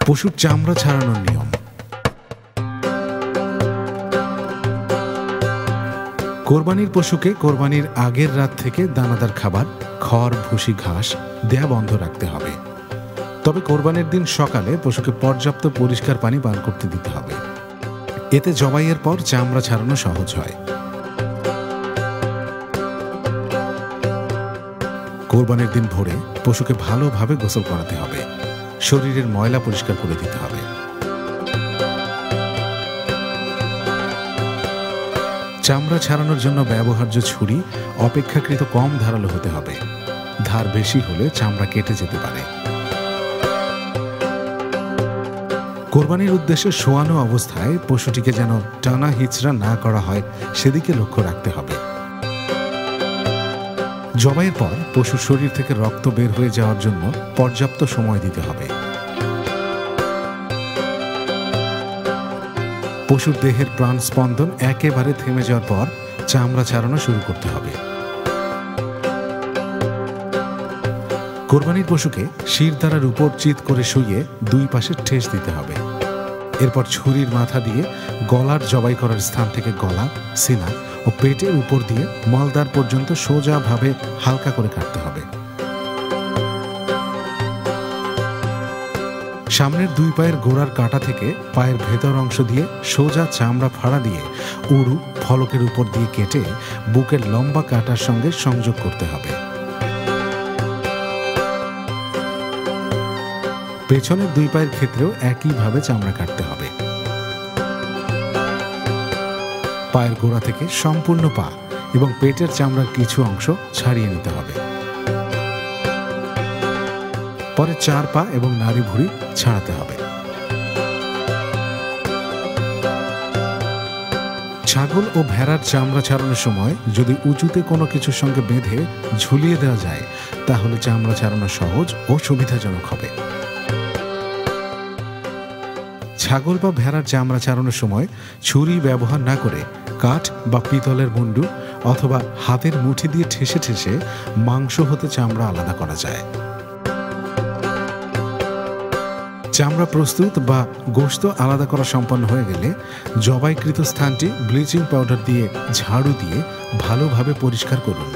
পশুর চামড়া ছাড়ানোর নিয়ম। কোরবানির পশুকে কোরবানির আগের রাত থেকে দানাদার খাবার, খড়, ভুসি, ঘাস দেয়া বন্ধ রাখতে হবে। তবে কোরবানির দিন সকালে পশুকে পর্যাপ্ত পরিষ্কার পানি পান করতে দিতে হবে। এতে জবাইয়ের পর চামড়া ছাড়ানো সহজ হয়। কোরবানির দিন ভোরে পশুকে ভালোভাবে গোসল করাতে হবে। শরীরের ময়লা পরিষ্কার করে দিতে হবে। চামড়া ছাড়ানোর জন্য ব্যবহার্য ছুরি অপেক্ষাকৃত কম ধারালো হতে হবে। ধার বেশি হলে চামড়া কেটে যেতে পারে। কোরবানির উদ্দেশ্যে শোয়ানো অবস্থায় পশুটিকে যেন টানা হিচড়া না করা হয় সেদিকে লক্ষ্য রাখতে হবে। জবাইয়ের পর পশুর শরীর থেকে রক্ত বের হয়ে যাওয়ার জন্য পর্যাপ্ত সময় দিতে হবে। পশুর দেহের প্রাণ স্পন্দন একেবারে থেমে যাওয়ার পর চামড়া ছাড়ানো শুরু করতে হবে। কোরবানির পশুকে শিরদাঁড়ার উপর চিৎ করে শুইয়ে দুই পাশে ঠেস দিতে হবে। এরপর ছুরির মাথা দিয়ে গলার জবাই করার স্থান থেকে গলা, সিনা ও পেটের উপর দিয়ে মালদার পর্যন্ত সোজাভাবে হালকা করে কাটতে হবে। সামনের দুই পায়ের গোড়ার কাঁটা থেকে পায়ের ভেতর অংশ দিয়ে সোজা চামড়া ফাড়া দিয়ে উরু ফলকের উপর দিয়ে কেটে বুকের লম্বা কাঁটার সঙ্গে সংযোগ করতে হবে। পেছনের দুই পায়ের ক্ষেত্রেও একইভাবে চামড়া কাটতে হবে। পায়ের গোড়া থেকে সম্পূর্ণ পা এবং পেটের চামড়ার কিছু অংশ ছাড়িয়ে নিতে হবে। পরে চার পা এবং নাড়ি ভুঁড়ি ছাড়াতে হবে। ছাগল ও ভেড়ার চামড়া ছাড়ানোর সময় যদি উঁচুতে কোনো কিছুর সঙ্গে বেঁধে ঝুলিয়ে দেওয়া যায় তাহলে চামড়া ছাড়ানো সহজ ও সুবিধাজনক হবে। ছাগল বা ভেড়ার চামড়া ছাড়ানোর সময় ছুরি ব্যবহার না করে কাঠ বা পিতলের মুন্ডু অথবা হাতের মুঠি দিয়ে ঠেসে ঠেসে মাংস হতে চামড়া আলাদা করা যায়। চামড়া প্রস্তুত বা গোশত আলাদা করা সম্পন্ন হয়ে গেলে জবাইকৃত স্থানটি ব্লিচিং পাউডার দিয়ে ঝাড়ু দিয়ে ভালোভাবে পরিষ্কার করুন।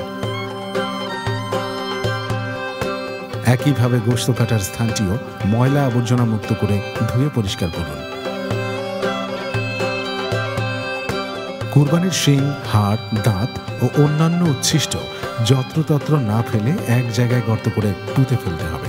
একইভাবে গোশত কাটার স্থানটিও ময়লা আবর্জনা মুক্ত করে ধুয়ে পরিষ্কার করুন। কুরবানির শিং, হাড়, দাঁত ও অন্যান্য উচ্ছিষ্ট যত্রতত্র না ফেলে এক জায়গায় গর্ত করে পুঁতে ফেলতে হবে।